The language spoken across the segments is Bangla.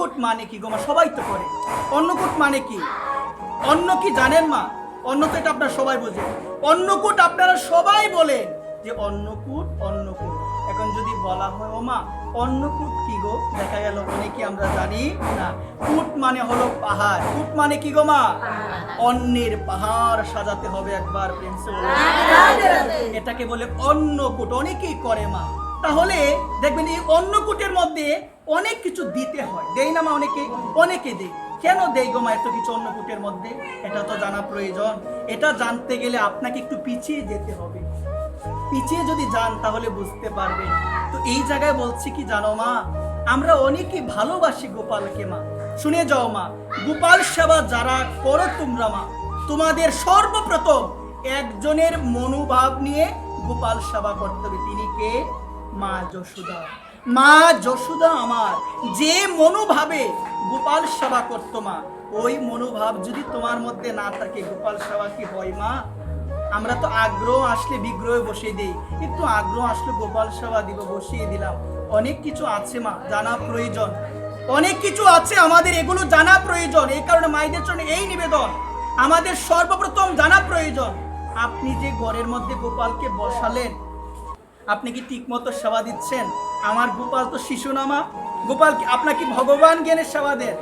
অন্নকূট মানে কি গো মা? সবাই তো করে। অন্নকূট মানে কি? অন্ন কি জানেন মা? অন্ন তো এটা আপনারা সবাই বোঝেন। অন্নকূট আপনারা সবাই বলেন যে অন্নকূট অন্নকূট। এখন যদি বলা হয় ও মা অন্নকূট কি গো, দেখা গেল অনেকে আমরা জানি না। কূট মানে হলো পাহাড়। কূট মানে কি গো মা? অন্নের পাহাড় সাজাতে হবে একবার প্রেমসে বলে। এটাকে বলে অন্নকূট। অনেকেই করে মা। তাহলে দেখবেন এই অন্নকূটের মধ্যে অনেক কিছু দিতে হয়, দেই না মা? অনেকে দেয়। কেন দেই গো মা এত কিছু অন্নকূটের মধ্যে? এটা তো জানা প্রয়োজন। এটা জানতে গেলে আপনাকে একটু পিছিয়ে যেতে হবে। পিছিয়ে যদি যান তাহলে বুঝতে পারবেন। তো এই জায়গায় বলছি কি জানো মা, আমরা অনেকে ভালোবাসি গোপালকে মা। শুনে যাও মা, গোপাল সেবা যারা করো তোমরা মা, তোমাদের সর্বপ্রথম একজনের মনোভাব নিয়ে গোপাল সেবা করতে হবে। তিনি কে? মা যশোদা। মা যশোদা আমার যে মনোভাবে গোপাল সেবা করতো মা, ওই মনোভাব যদি তোমার মধ্যে না থাকে গোপাল সেবা কি হয় মা? আমরা তো আগ্রহ আসলে বিগ্রহে বসিয়ে দিই, একটু আগ্রহ আসলে গোপাল সেবা দিব, বসিয়ে দিলাম। অনেক কিছু আছে মা জানা প্রয়োজন, অনেক কিছু আছে আমাদের, এগুলো জানা প্রয়োজন। এই কারণে মায়েদের জন্য এই নিবেদন, আমাদের সর্বপ্রথম জানা প্রয়োজন। আপনি যে ঘরের মধ্যে গোপালকে বসালেন, আপনি কি ঠিক মতো সেবা দিচ্ছেন? আমার গোপাল তো শিশু না মা। গোপাল কি আপনাকে ভগবান জ্ঞানের সেবা দেন?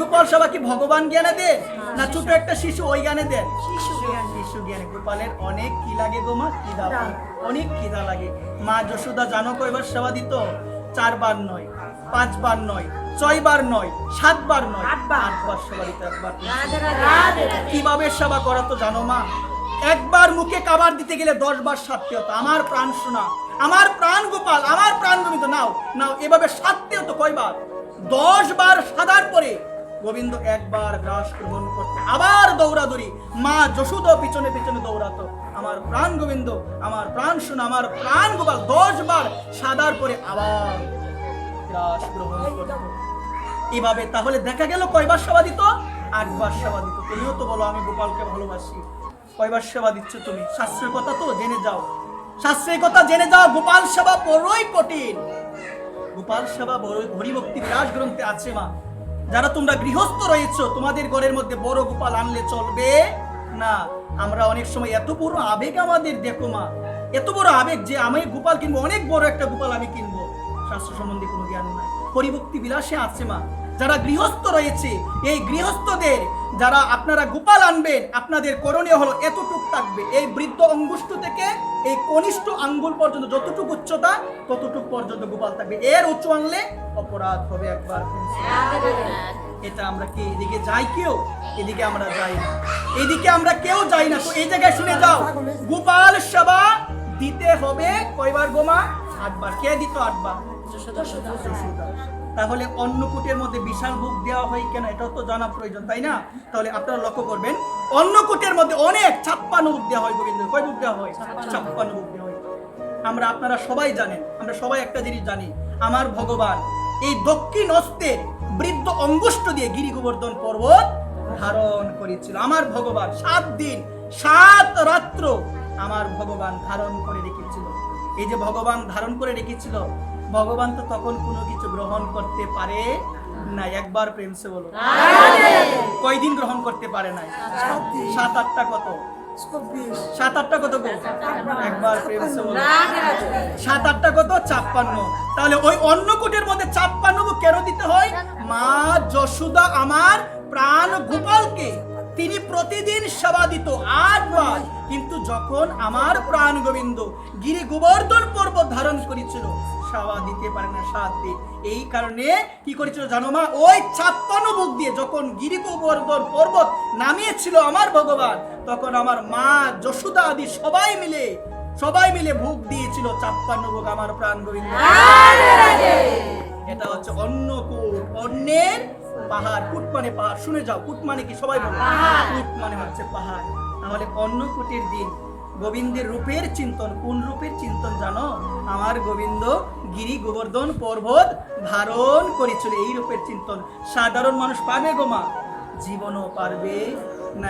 গোপাল সেবা কি ভগবান জ্ঞানে দেন না ছোট একটা শিশু ওই জ্ঞানে দেন? শিশু জ্ঞানে। গোপালের অনেক কি লাগে গো মা? খিদা, অনেক খিদা লাগে। মা যশোদা জানো কয়বার সেবা দিত? 4 বার নয়, 5 বার নয়, 6 বার নয়, 7 বার নয়, 8 বার সেবা দিত। একবার কিভাবে সেবা করা তো জানো মা? একবার মুখে খাবার দিতে গেলে 10 বার সাধতে হতো। আমার প্রাণ শোনা, আমার প্রাণ গোপাল, আমার প্রাণ গোবিন্দ, নাও নাও, এভাবে সাধতে হতো। কয়বার? 10 বার সাধার পরে গোবিন্দ একবার গ্রাস গ্রহণ করতে, আবার দৌড়াদৌড়ি। মা যশোদা পিছনে পিছনে দৌড়াতো। আমার প্রাণ গোবিন্দ, আমার প্রাণ শোনা, আমার প্রাণ গোপাল 10 বার সাধার পরে আবার গ্রাস গ্রহণ করত। এভাবে তাহলে দেখা গেল কয়বার সেবা দিত? 8 বার সেবা দিত। তুমিও তো বলো আমি গোপালকে ভালোবাসি। কয়বার সেবা দিচ্ছ তুমি? শাস্ত্রের কথা তো জেনে যাও, শাস্ত্রের কথা জেনে যাও। গোপাল সেবা বড়ই কঠিন। গোপাল সেবা হরিভক্তি বিরাজ গ্রন্থে আছে মা। যারা তোমরা গৃহস্থ রয়েছো, তোমাদের ঘরের মধ্যে বড় গোপাল আনলে চলবে না। আমরা অনেক সময় এত বড় আবেগ আমাদের, দেখো মা, এত বড় আবেগ যে আমি গোপাল কিনবো, অনেক বড় একটা গোপাল আমি কিনবো। শাস্ত্র সম্বন্ধে কোনো জ্ঞান নাই, হরিভক্তি বিলাসে আছে মা। যারা গৃহস্থ রয়েছে, এই গৃহস্থদের যারা আপনারা গোপাল আনবেন, আপনাদের করণীয় হলো এতটুক থাকবে, এই বৃদ্ধ অঙ্গুষ্ঠ থেকে এই কনিষ্ঠ আঙ্গুল পর্যন্ত যতটুকু উচ্চতা ততটুক পর্যন্ত গোপাল থাকবে। এর উঁচু আনলে অপরাধ হবে একবার। এটা আমরা কি এদিকে যাই? কেউ এদিকে আমরা যাই না, এদিকে আমরা কেউ যাই না। তো এই জায়গায় শুনে যাও, গোপাল সেবা দিতে হবে কয়বার গো মা? 8 বার। কে দিত 8 বার? তাহলে অন্নকূটের মধ্যে বিশাল ভোগ দেওয়া হয় কেন? এটাও তো জানা প্রয়োজন, তাই না? তাহলে আপনারা লক্ষ্য করবেন, অন্নকূটের মধ্যে অনেক 56 ভোগ দেওয়া হয় গোবিন্দ। কয় ভোগ দেওয়া হয়? 56 ভোগ দেওয়া হয়। আপনারা সবাই জানেন, আমরা সবাই একটা জিনিস জানি, আমার ভগবান এই দক্ষিণ হস্তের বৃদ্ধ অঙ্গুষ্ঠ দিয়ে গিরি গোবর্ধন পর্বত ধারণ করেছিল। আমার ভগবান 7 দিন 7 রাত্র আমার ভগবান ধারণ করে রেখেছিল। এই যে ভগবান ধারণ করে রেখেছিল, ভগবান তো তখন কোনো কিছু গ্রহণ করতে পারে না। একবার প্রেমসে বলো, কয়দিন গ্রহণ করতে পারে নাই? 7 8টা কত? 7 8টা কত গো? একবার প্রেমসে বলো, 7 8টা কত? 56। তাহলে ওই অন্নকূটের মধ্যে 56 কেন দিতে হয়? মা যশোদা আমার প্রাণ গোপালকে তিনি প্রতিদিন সেবা দিত 8 বার। কিন্তু যখন আমার প্রাণ গোবিন্দ গিরি গোবর্ধন পর্বত ধারণ করেছিল, সেবা দিতে পারে না 7 দিন। এই কারণে কি করেছিল জানো মা? ওই 56 ভোগ দিয়ে যখন গিরি গোবর্ধন পর্বত নামিয়েছিল আমার ভগবান, তখন আমার মা যশোদা আদি সবাই মিলে ভোগ দিয়েছিল 56 ভোগ আমার প্রাণ গোবিন্দ। এটা হচ্ছে অন্নকূট, অন্নের পাহাড়। কূট মানে পাহাড়। শুনে যাও, কূট মানে কি? সবাই বলো, কূট মানে হচ্ছে পাহাড়। তাহলে অন্নকূটের দিন গোবিন্দের রূপের চিন্তন। কোন রূপের চিন্তন জানো? আমার গোবিন্দ গিরি গোবর্ধন পর্বত ধারণ করেছিল, এই রূপের চিন্তন। সাধারণ মানুষ পাবে গো মা? জীবনও পারবে না।